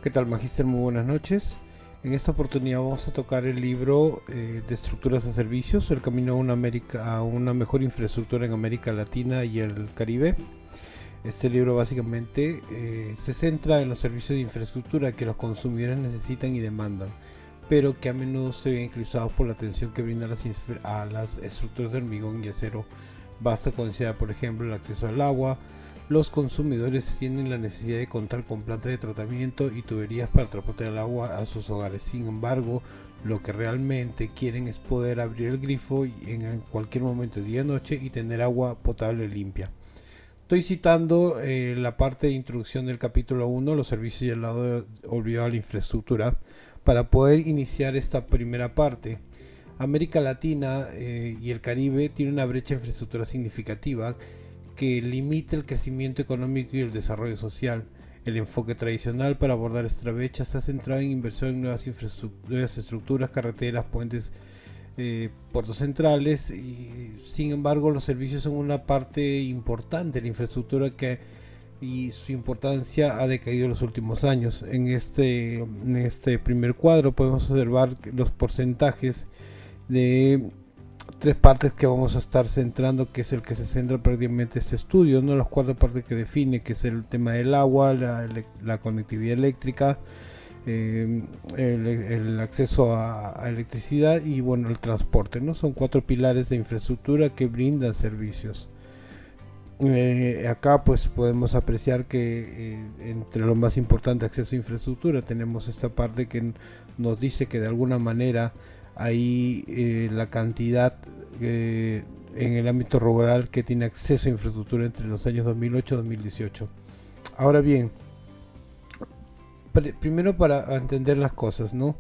¿Qué tal, Magíster? Muy buenas noches. En esta oportunidad vamos a tocar el libro de estructuras de servicios, el camino a una mejor infraestructura en América Latina y el Caribe. Este libro básicamente se centra en los servicios de infraestructura que los consumidores necesitan y demandan, pero que a menudo se ven eclipsados por la atención que brindan a las estructuras de hormigón y acero. Basta con considerar, por ejemplo, el acceso al agua. Los consumidores tienen la necesidad de contar con plantas de tratamiento y tuberías para transportar el agua a sus hogares. Sin embargo, lo que realmente quieren es poder abrir el grifo en cualquier momento, día o noche, y tener agua potable limpia. Estoy citando la parte de introducción del capítulo 1, los servicios y el lado olvidado de la infraestructura, para poder iniciar esta primera parte. América Latina y el Caribe tienen una brecha de infraestructura significativa que limita el crecimiento económico y el desarrollo social. El enfoque tradicional para abordar esta brecha se ha centrado en inversión en nuevas estructuras, carreteras, puentes, puertos centrales, y sin embargo los servicios son una parte importante de la infraestructura y su importancia ha decaído en los últimos años. En este primer cuadro podemos observar los porcentajes de tres partes que vamos a estar centrando, que es el que se centra prácticamente este estudio, ¿no? Las cuatro partes que define, que es el tema del agua, la conectividad eléctrica, el acceso a electricidad y bueno, el transporte, ¿no? Son cuatro pilares de infraestructura que brindan servicios. Acá pues podemos apreciar que entre lo más importante, acceso a infraestructura, tenemos esta parte que nos dice que de alguna manera hay la cantidad en el ámbito rural que tiene acceso a infraestructura entre los años 2008 y 2018. Ahora bien, primero para entender las cosas, ¿no?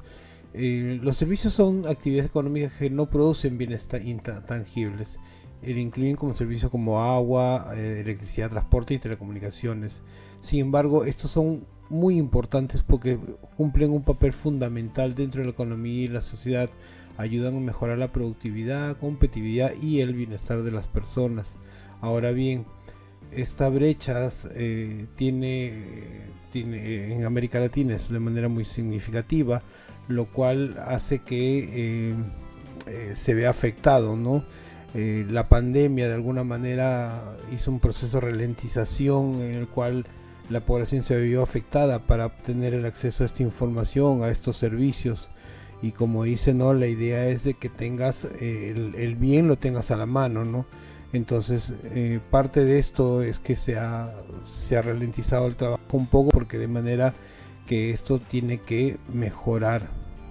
Los servicios son actividades económicas que no producen bienes intangibles. Incluyen como servicios como agua, electricidad, transporte y telecomunicaciones. Sin embargo, estos son muy importantes porque cumplen un papel fundamental dentro de la economía y la sociedad, ayudan a mejorar la productividad, competitividad y el bienestar de las personas. Ahora bien, esta brecha tiene en América Latina es de manera muy significativa, lo cual hace que se vea afectado, ¿no? La pandemia de alguna manera hizo un proceso de ralentización en el cual la población se vio afectada para obtener el acceso a esta información, a estos servicios. Y como dice, ¿no? La idea es de que tengas el bien, lo tengas a la mano, ¿no? Entonces, parte de esto es que se ha ralentizado el trabajo un poco, porque de manera que esto tiene que mejorar,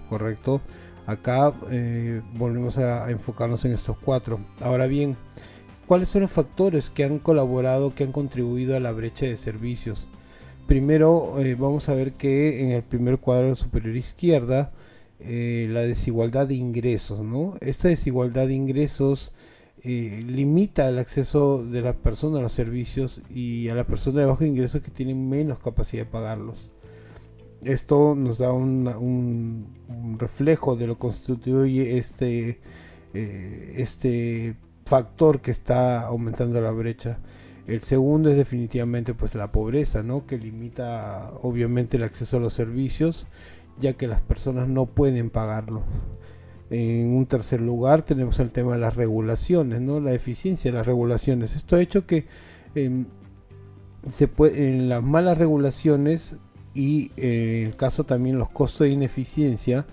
¿correcto? Acá volvemos a enfocarnos en estos cuatro. Ahora bien, ¿cuáles son los factores que han colaborado, que han contribuido a la brecha de servicios? Primero, vamos a ver que en el primer cuadro superior izquierda, la desigualdad de ingresos, ¿no? Esta desigualdad de ingresos limita el acceso de la persona a los servicios y a la persona de bajo ingreso que tienen menos capacidad de pagarlos. Esto nos da un reflejo de lo que constituye este factor que está aumentando la brecha. El segundo es definitivamente pues la pobreza, ¿no? Que limita obviamente el acceso a los servicios, ya que las personas no pueden pagarlo. En un tercer lugar tenemos el tema de las regulaciones, ¿no? La eficiencia de las regulaciones. Esto ha hecho que en las malas regulaciones y en el caso también los costos de ineficiencia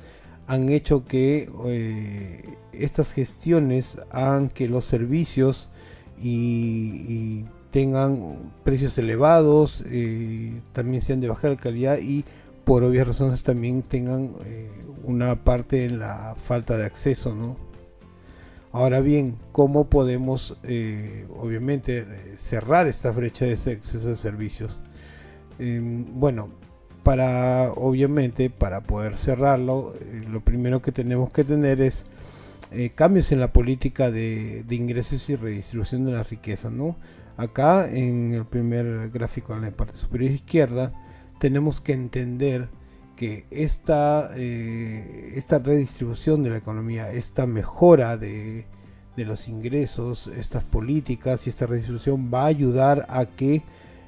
han hecho que estas gestiones hagan que los servicios y tengan precios elevados, también sean de baja calidad y por obvias razones también tengan una parte en la falta de acceso, ¿no? Ahora bien, ¿cómo podemos obviamente cerrar esta brecha de ese acceso de servicios? Bueno, obviamente para poder cerrarlo, lo primero que tenemos que tener es cambios en la política de ingresos y redistribución de la riqueza, ¿no? Acá en el primer gráfico en la parte superior izquierda tenemos que entender que esta redistribución de la economía, esta mejora de los ingresos, estas políticas y esta redistribución va a ayudar a que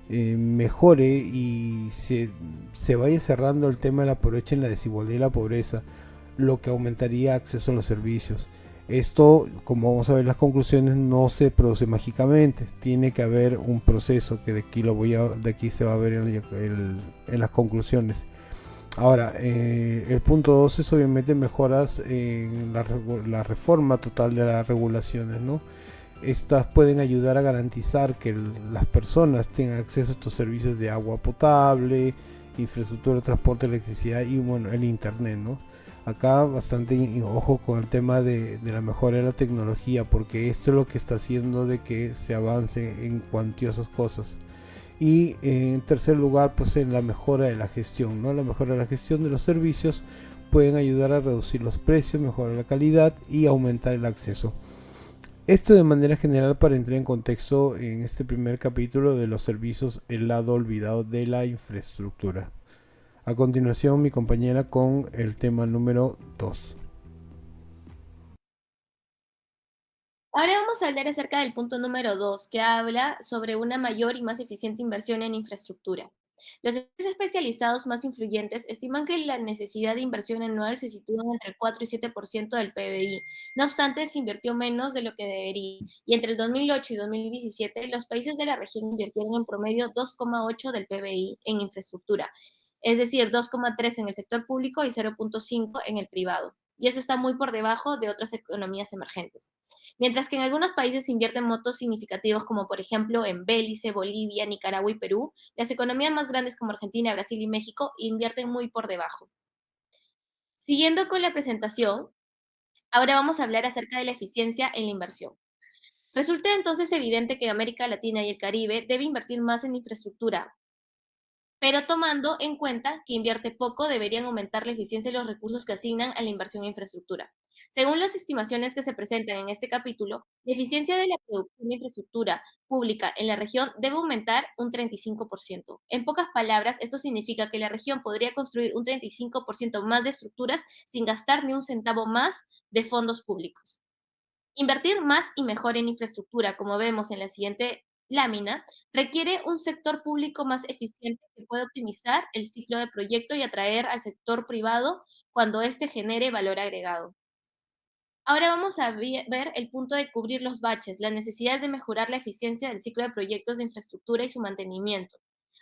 mejore y se vaya cerrando el tema de la pobreza en la desigualdad y la pobreza, lo que aumentaría acceso a los servicios. Esto, como vamos a ver en las conclusiones, no se produce mágicamente. Tiene que haber un proceso que de aquí se va a ver en las conclusiones. Ahora, el punto 2 es obviamente mejoras en la reforma total de las regulaciones, ¿no? Estas pueden ayudar a garantizar que las personas tengan acceso a estos servicios de agua potable, infraestructura, transporte, electricidad y bueno, el internet, ¿no? Acá bastante ojo con el tema de la mejora de la tecnología, porque esto es lo que está haciendo de que se avance en cuantiosas cosas. Y en tercer lugar, pues en la mejora de la gestión, ¿no? La mejora de la gestión de los servicios pueden ayudar a reducir los precios, mejorar la calidad y aumentar el acceso. Esto de manera general para entrar en contexto en este primer capítulo de los servicios, el lado olvidado de la infraestructura. A continuación mi compañera con el tema número 2. Ahora vamos a hablar acerca del punto número 2, que habla sobre una mayor y más eficiente inversión en infraestructura. Los estudios especializados más influyentes estiman que la necesidad de inversión anual se sitúa entre el 4 y 7% del PBI. No obstante, se invirtió menos de lo que debería, y entre el 2008 y 2017 los países de la región invirtieron en promedio 2,8 del PBI en infraestructura, es decir, 2,3 en el sector público y 0,5 en el privado. Y eso está muy por debajo de otras economías emergentes. Mientras que en algunos países se invierten montos significativos, como por ejemplo en Belice, Bolivia, Nicaragua y Perú, las economías más grandes como Argentina, Brasil y México invierten muy por debajo. Siguiendo con la presentación, ahora vamos a hablar acerca de la eficiencia en la inversión. Resulta entonces evidente que América Latina y el Caribe debe invertir más en infraestructura, pero tomando en cuenta que invierte poco, deberían aumentar la eficiencia de los recursos que asignan a la inversión en infraestructura. Según las estimaciones que se presentan en este capítulo, la eficiencia de la producción de infraestructura pública en la región debe aumentar un 35%. En pocas palabras, esto significa que la región podría construir un 35% más de estructuras sin gastar ni un centavo más de fondos públicos. Invertir más y mejor en infraestructura, como vemos en la siguiente lámina, requiere un sector público más eficiente que pueda optimizar el ciclo de proyecto y atraer al sector privado cuando éste genere valor agregado. Ahora vamos a ver el punto de cubrir los baches, las necesidades de mejorar la eficiencia del ciclo de proyectos de infraestructura y su mantenimiento.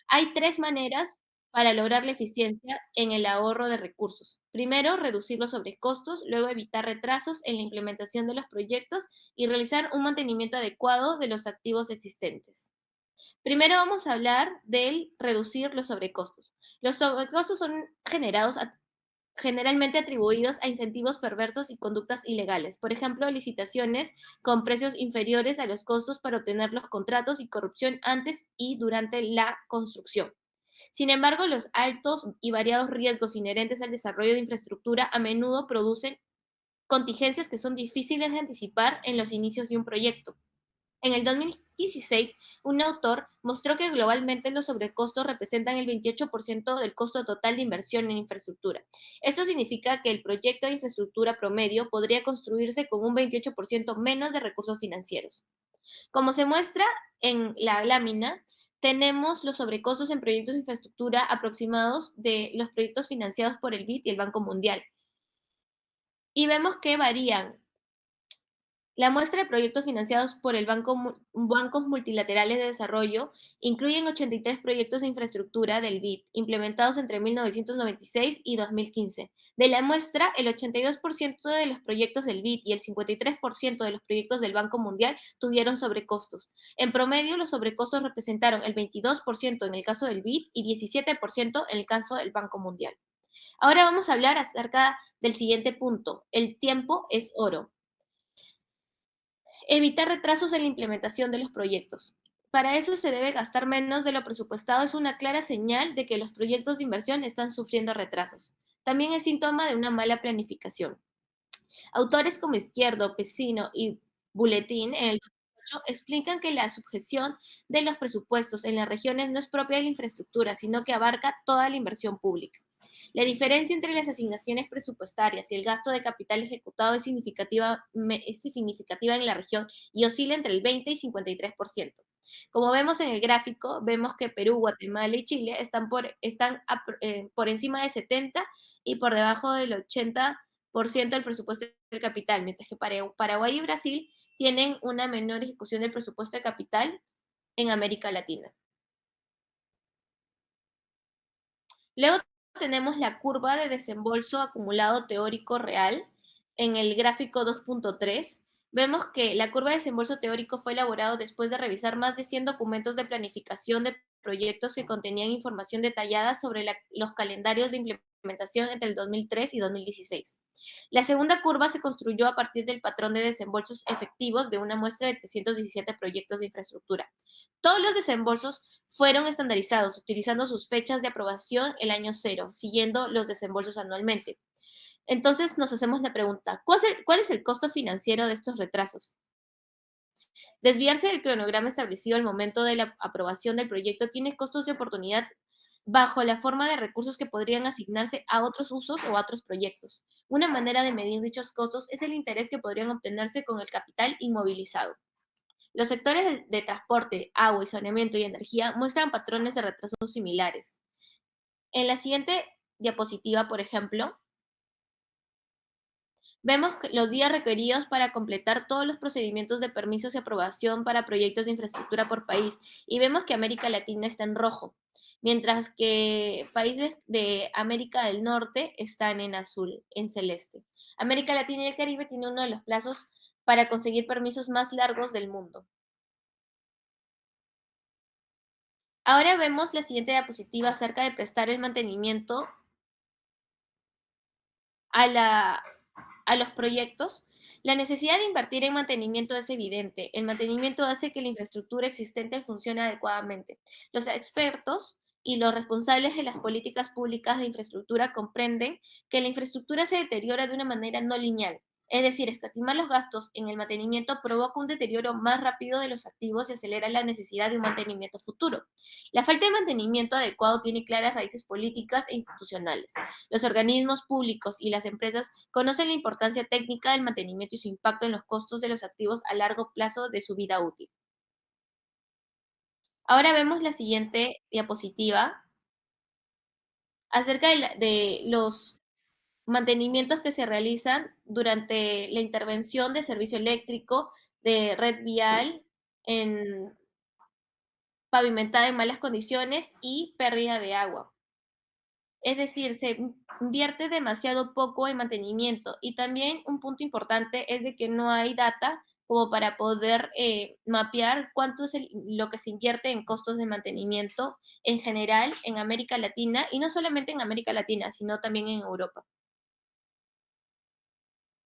Hay tres maneras para lograr la eficiencia en el ahorro de recursos. Primero, reducir los sobrecostos, luego evitar retrasos en la implementación de los proyectos y realizar un mantenimiento adecuado de los activos existentes. Primero vamos a hablar del reducir los sobrecostos. Los sobrecostos son generalmente atribuidos a incentivos perversos y conductas ilegales. Por ejemplo, licitaciones con precios inferiores a los costos para obtener los contratos y corrupción antes y durante la construcción. Sin embargo, los altos y variados riesgos inherentes al desarrollo de infraestructura a menudo producen contingencias que son difíciles de anticipar en los inicios de un proyecto. En el 2016, un autor mostró que globalmente los sobrecostos representan el 28% del costo total de inversión en infraestructura. Esto significa que el proyecto de infraestructura promedio podría construirse con un 28% menos de recursos financieros. Como se muestra en la lámina, tenemos los sobrecostos en proyectos de infraestructura aproximados de los proyectos financiados por el BID y el Banco Mundial. Y vemos que varían. La muestra de proyectos financiados por el Bancos Multilaterales de Desarrollo incluyen 83 proyectos de infraestructura del BID, implementados entre 1996 y 2015. De la muestra, el 82% de los proyectos del BID y el 53% de los proyectos del Banco Mundial tuvieron sobrecostos. En promedio, los sobrecostos representaron el 22% en el caso del BID y 17% en el caso del Banco Mundial. Ahora vamos a hablar acerca del siguiente punto. El tiempo es oro. Evitar retrasos en la implementación de los proyectos. Para eso se debe gastar menos de lo presupuestado. Es una clara señal de que los proyectos de inversión están sufriendo retrasos. También es síntoma de una mala planificación. Autores como Izquierdo, Pesino y Buletín en el 2008 explican que la subjeción de los presupuestos en las regiones no es propia de la infraestructura, sino que abarca toda la inversión pública. La diferencia entre las asignaciones presupuestarias y el gasto de capital ejecutado es significativa en la región y oscila entre el 20 y 53%. Como vemos en el gráfico, vemos que Perú, Guatemala y Chile están por encima de 70 y por debajo del 80% del presupuesto del capital, mientras que Paraguay y Brasil tienen una menor ejecución del presupuesto de capital en América Latina. Luego tenemos la curva de desembolso acumulado teórico real en el gráfico 2.3. Vemos que la curva de desembolso teórico fue elaborado después de revisar más de 100 documentos de planificación de proyectos que contenían información detallada sobre los calendarios de implementación entre el 2003 y 2016. La segunda curva se construyó a partir del patrón de desembolsos efectivos de una muestra de 317 proyectos de infraestructura. Todos los desembolsos fueron estandarizados, utilizando sus fechas de aprobación el año cero, siguiendo los desembolsos anualmente. Entonces nos hacemos la pregunta, ¿cuál es el costo financiero de estos retrasos? Desviarse del cronograma establecido al momento de la aprobación del proyecto tiene costos de oportunidad bajo la forma de recursos que podrían asignarse a otros usos o a otros proyectos. Una manera de medir dichos costos es el interés que podrían obtenerse con el capital inmovilizado. Los sectores de transporte, agua y saneamiento y energía muestran patrones de retrasos similares. En la siguiente diapositiva, por ejemplo, vemos los días requeridos para completar todos los procedimientos de permisos y aprobación para proyectos de infraestructura por país y vemos que América Latina está en rojo, mientras que países de América del Norte están en azul, en celeste. América Latina y el Caribe tienen uno de los plazos para conseguir permisos más largos del mundo. Ahora vemos la siguiente diapositiva acerca de prestar el mantenimiento a, la, a los proyectos. La necesidad de invertir en mantenimiento es evidente. El mantenimiento hace que la infraestructura existente funcione adecuadamente. Los expertos y los responsables de las políticas públicas de infraestructura comprenden que la infraestructura se deteriora de una manera no lineal. Es decir, escatimar los gastos en el mantenimiento provoca un deterioro más rápido de los activos y acelera la necesidad de un mantenimiento futuro. La falta de mantenimiento adecuado tiene claras raíces políticas e institucionales. Los organismos públicos y las empresas conocen la importancia técnica del mantenimiento y su impacto en los costos de los activos a largo plazo de su vida útil. Ahora vemos la siguiente diapositiva acerca de los mantenimientos que se realizan durante la intervención de servicio eléctrico, de red vial, en pavimentada en malas condiciones y pérdida de agua. Es decir, se invierte demasiado poco en mantenimiento y también un punto importante es de que no hay data como para poder mapear cuánto es lo que se invierte en costos de mantenimiento en general en América Latina y no solamente en América Latina, sino también en Europa.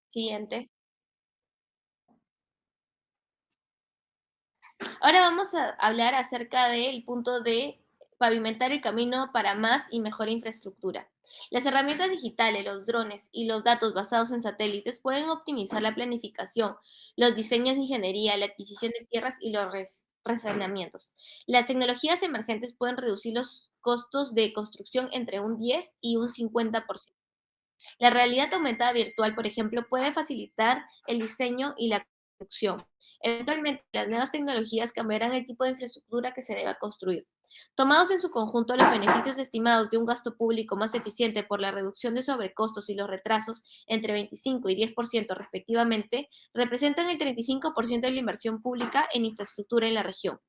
Siguiente. Ahora vamos a hablar acerca del punto de pavimentar el camino para más y mejor infraestructura. Las herramientas digitales, los drones y los datos basados en satélites pueden optimizar la planificación, los diseños de ingeniería, la adquisición de tierras y los resaneamientos. Las tecnologías emergentes pueden reducir los costos de construcción entre un 10 y un 50%. La realidad aumentada virtual, por ejemplo, puede facilitar el diseño y la construcción. Eventualmente, las nuevas tecnologías cambiarán el tipo de infraestructura que se deba construir. Tomados en su conjunto, los beneficios estimados de un gasto público más eficiente por la reducción de sobrecostos y los retrasos entre 25 y 10% respectivamente, representan el 35% de la inversión pública en infraestructura en la región.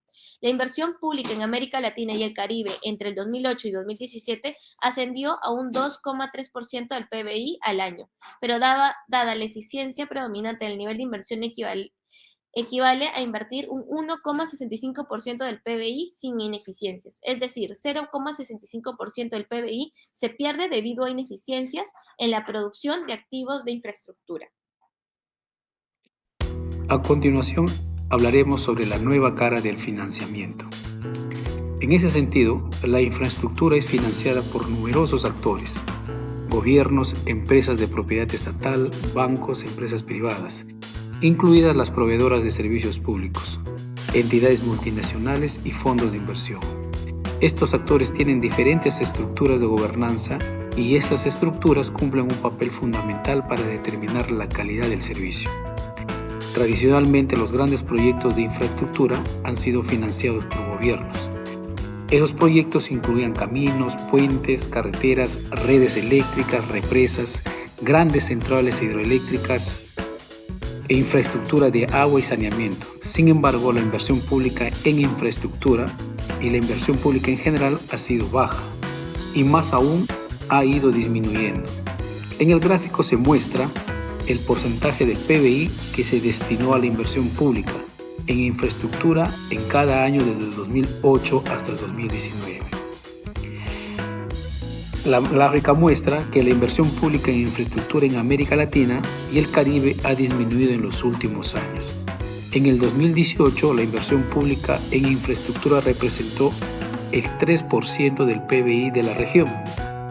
La inversión pública en América Latina y el Caribe entre el 2008 y 2017 ascendió a un 2,3% del PBI al año, pero dada la eficiencia predominante del nivel de inversión equivale a invertir un 1,65% del PBI sin ineficiencias, es decir, 0,65% del PBI se pierde debido a ineficiencias en la producción de activos de infraestructura. A continuación, hablaremos sobre la nueva cara del financiamiento. En ese sentido, la infraestructura es financiada por numerosos actores: gobiernos, empresas de propiedad estatal, bancos, empresas privadas, incluidas las proveedoras de servicios públicos, entidades multinacionales y fondos de inversión. Estos actores tienen diferentes estructuras de gobernanza y estas estructuras cumplen un papel fundamental para determinar la calidad del servicio. Tradicionalmente, los grandes proyectos de infraestructura han sido financiados por gobiernos. Esos proyectos incluían caminos, puentes, carreteras, redes eléctricas, represas, grandes centrales hidroeléctricas e infraestructura de agua y saneamiento. Sin embargo, la inversión pública en infraestructura y la inversión pública en general ha sido baja y más aún ha ido disminuyendo. En el gráfico se muestra el porcentaje del PBI que se destinó a la inversión pública en infraestructura en cada año desde el 2008 hasta el 2019. La gráfica muestra que la inversión pública en infraestructura en América Latina y el Caribe ha disminuido en los últimos años. En el 2018, la inversión pública en infraestructura representó el 3% del PBI de la región.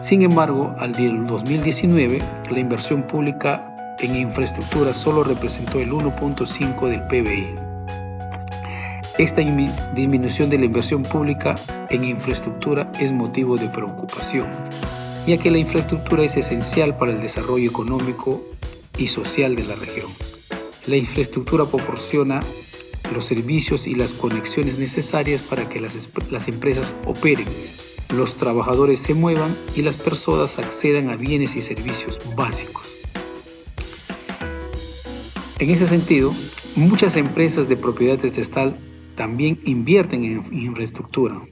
Sin embargo, al 2019, la inversión pública en infraestructura solo representó el 1.5% del PBI. Esta disminución de la inversión pública en infraestructura es motivo de preocupación, ya que la infraestructura es esencial para el desarrollo económico y social de la región. La infraestructura proporciona los servicios y las conexiones necesarias para que las empresas operen, los trabajadores se muevan y las personas accedan a bienes y servicios básicos. En ese sentido, muchas empresas de propiedad estatal también invierten en infraestructura.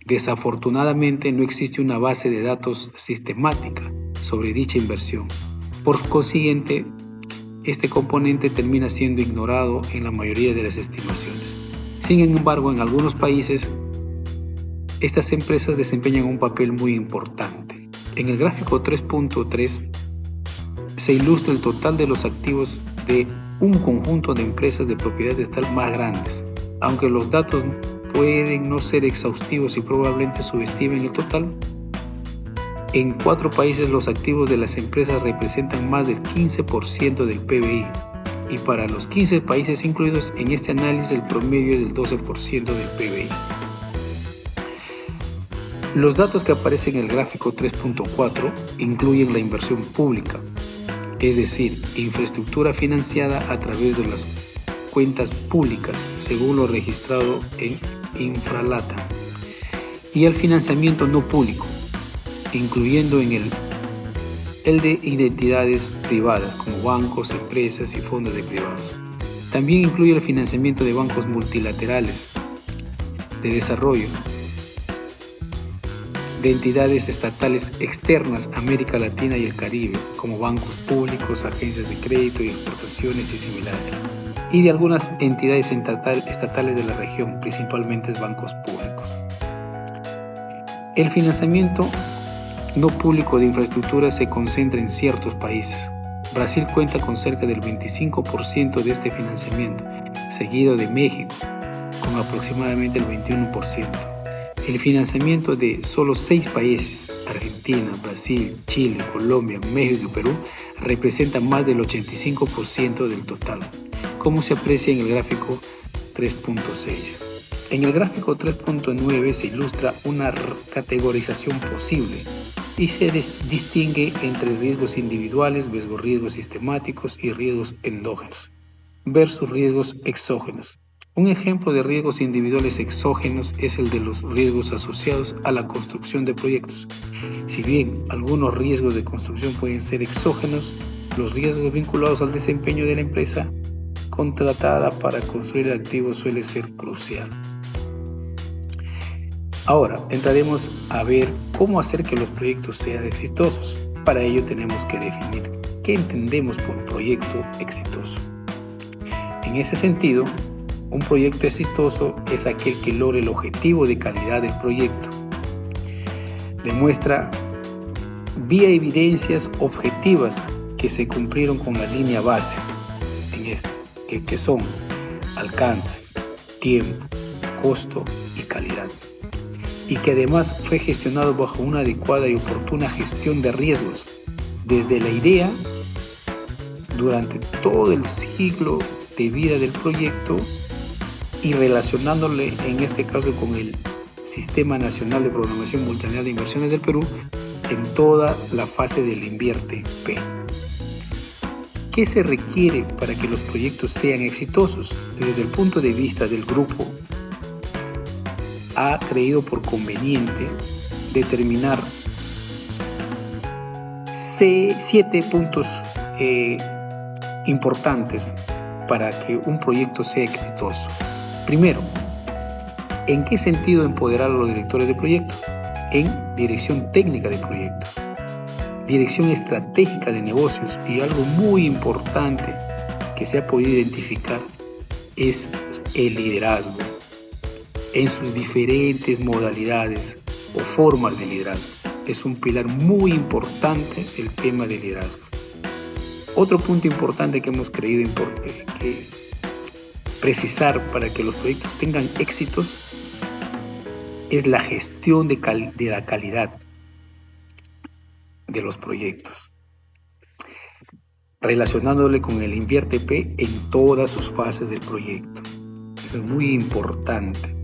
Desafortunadamente, no existe una base de datos sistemática sobre dicha inversión. Por consiguiente, este componente termina siendo ignorado en la mayoría de las estimaciones. Sin embargo, en algunos países, estas empresas desempeñan un papel muy importante. En el gráfico 3.3 se ilustra el total de los activos de un conjunto de empresas de propiedad estatal más grandes. Aunque los datos pueden no ser exhaustivos y probablemente subestimen el total, en 4 países los activos de las empresas representan más del 15% del PBI y para los 15 países incluidos en este análisis el promedio es del 12% del PBI. Los datos que aparecen en el gráfico 3.4 incluyen la inversión pública, es decir, infraestructura financiada a través de las cuentas públicas, según lo registrado en Infralata, y el financiamiento no público, incluyendo en el de identidades privadas como bancos, empresas y fondos de privados. También incluye el financiamiento de bancos multilaterales de desarrollo, de entidades estatales externas a América Latina y el Caribe, como bancos públicos, agencias de crédito y exportaciones y similares, y de algunas entidades estatales de la región, principalmente bancos públicos. El financiamiento no público de infraestructura se concentra en ciertos países. Brasil cuenta con cerca del 25% de este financiamiento, seguido de México, con aproximadamente el 21%. El financiamiento de solo 6 países, Argentina, Brasil, Chile, Colombia, México y Perú, representa más del 85% del total, como se aprecia en el gráfico 3.6. En el gráfico 3.9 se ilustra una categorización posible y se distingue entre riesgos individuales versus riesgos sistemáticos y riesgos endógenos versus riesgos exógenos. Un ejemplo de riesgos individuales exógenos es el de los riesgos asociados a la construcción de proyectos. Si bien algunos riesgos de construcción pueden ser exógenos, los riesgos vinculados al desempeño de la empresa contratada para construir el activo suele ser crucial. Ahora entraremos a ver cómo hacer que los proyectos sean exitosos. Para ello tenemos que definir qué entendemos por proyecto exitoso. En ese sentido, un proyecto exitoso es aquel que logra el objetivo de calidad del proyecto. Demuestra vía evidencias objetivas que se cumplieron con la línea base, que son alcance, tiempo, costo y calidad, y que además fue gestionado bajo una adecuada y oportuna gestión de riesgos, desde la idea, durante todo el ciclo de vida del proyecto y relacionándole en este caso con el Sistema Nacional de Programación Multianual de Inversiones del Perú en toda la fase del Invierte P. ¿Qué se requiere para que los proyectos sean exitosos? Desde el punto de vista del grupo, ha creído por conveniente determinar 7 puntos importantes para que un proyecto sea exitoso. Primero, ¿en qué sentido empoderar a los directores de proyectos? En dirección técnica de proyectos, dirección estratégica de negocios, y algo muy importante que se ha podido identificar es el liderazgo en sus diferentes modalidades o formas de liderazgo. Es un pilar muy importante el tema del liderazgo. Otro punto importante que hemos creído precisar para que los proyectos tengan éxitos es la gestión de la calidad de los proyectos, relacionándole con el INVIERTE-P en todas sus fases del proyecto. Eso es muy importante.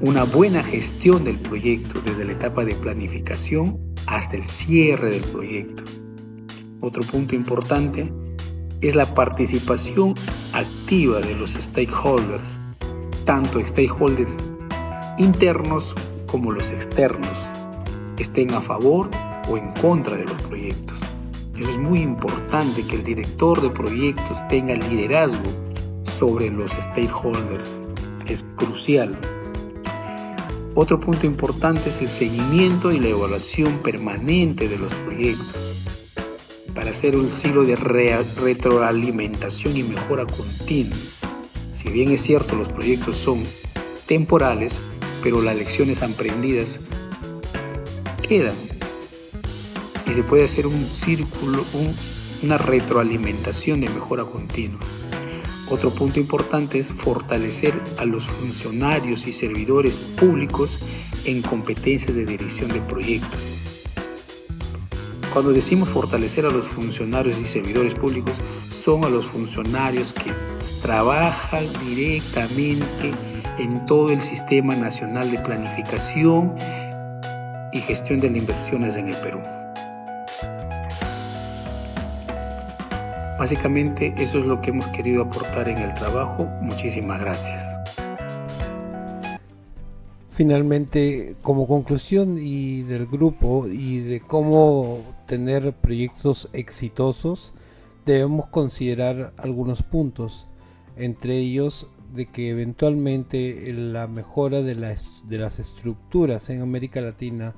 Una buena gestión del proyecto desde la etapa de planificación hasta el cierre del proyecto. Otro punto importante es la participación activa de los stakeholders, tanto stakeholders internos como los externos, estén a favor o en contra de los proyectos. Eso es muy importante, que el director de proyectos tenga liderazgo sobre los stakeholders. Es crucial. Otro punto importante es el seguimiento y la evaluación permanente de los proyectos para hacer un ciclo de retroalimentación y mejora continua. Si bien es cierto, los proyectos son temporales, pero las lecciones aprendidas quedan y se puede hacer un círculo, una retroalimentación de mejora continua. Otro punto importante es fortalecer a los funcionarios y servidores públicos en competencias de dirección de proyectos. Cuando decimos fortalecer a los funcionarios y servidores públicos, son a los funcionarios que trabajan directamente en todo el Sistema Nacional de Planificación y Gestión de las Inversiones en el Perú. Básicamente eso es lo que hemos querido aportar en el trabajo. Muchísimas gracias. Finalmente, como conclusión y del grupo y de cómo tener proyectos exitosos, debemos considerar algunos puntos, entre ellos de que eventualmente la mejora de las estructuras en América Latina,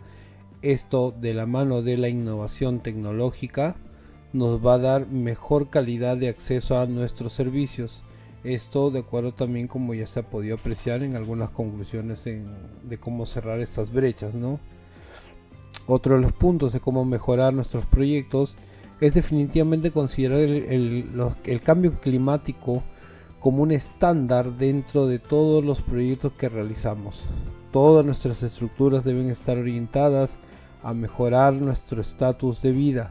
esto de la mano de la innovación tecnológica, nos va a dar mejor calidad de acceso a nuestros servicios. Esto de acuerdo también, como ya se ha podido apreciar en algunas conclusiones de cómo cerrar estas brechas, ¿no? Otro de los puntos de cómo mejorar nuestros proyectos es definitivamente considerar el cambio climático como un estándar dentro de todos los proyectos que realizamos. Todas nuestras estructuras deben estar orientadas a mejorar nuestro estatus de vida.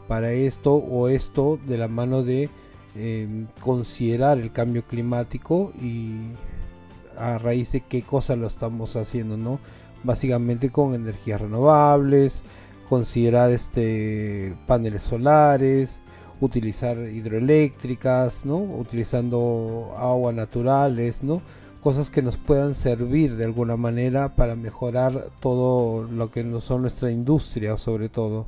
Para esto de la mano de considerar el cambio climático y a raíz de qué cosa lo estamos haciendo, ¿no? Básicamente con energías renovables, considerar paneles solares, utilizar hidroeléctricas, ¿no? Utilizando agua naturales, ¿no? Cosas que nos puedan servir de alguna manera para mejorar todo lo que no son nuestra industria, sobre todo.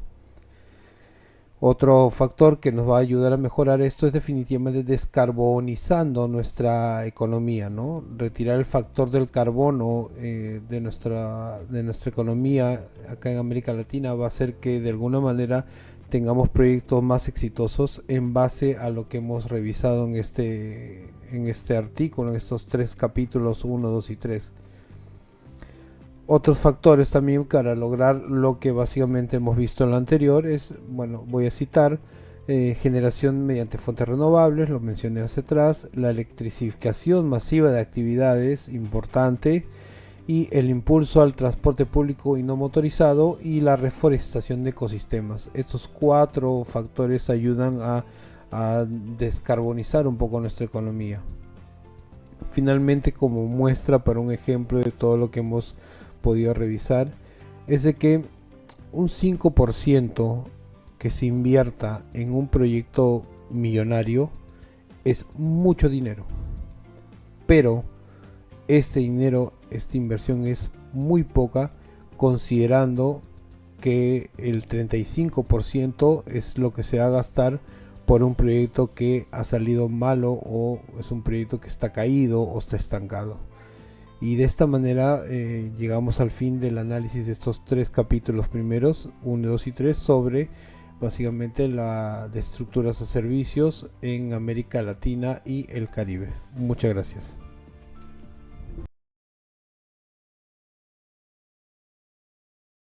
Otro factor que nos va a ayudar a mejorar esto es definitivamente descarbonizando nuestra economía, ¿no? Retirar el factor del carbono de nuestra economía acá en América Latina va a hacer que de alguna manera tengamos proyectos más exitosos en base a lo que hemos revisado en este artículo, en estos 3 capítulos 1, 2 y 3. Otros factores también para lograr lo que básicamente hemos visto en lo anterior es, bueno, voy a citar, generación mediante fuentes renovables, lo mencioné hacia atrás, la electrificación masiva de actividades, importante, y el impulso al transporte público y no motorizado y la reforestación de ecosistemas. Estos 4 factores ayudan a descarbonizar un poco nuestra economía. Finalmente, como muestra para un ejemplo de todo lo que hemos podido revisar, es de que un 5% que se invierta en un proyecto millonario es mucho dinero, pero este dinero, esta inversión es muy poca, considerando que el 35% es lo que se va a gastar por un proyecto que ha salido malo, o es un proyecto que está caído o está estancado. Y de esta manera llegamos al fin del análisis de estos 3 capítulos primeros, 1, 2 y 3, sobre básicamente la de estructuras a servicios en América Latina y el Caribe. Muchas gracias.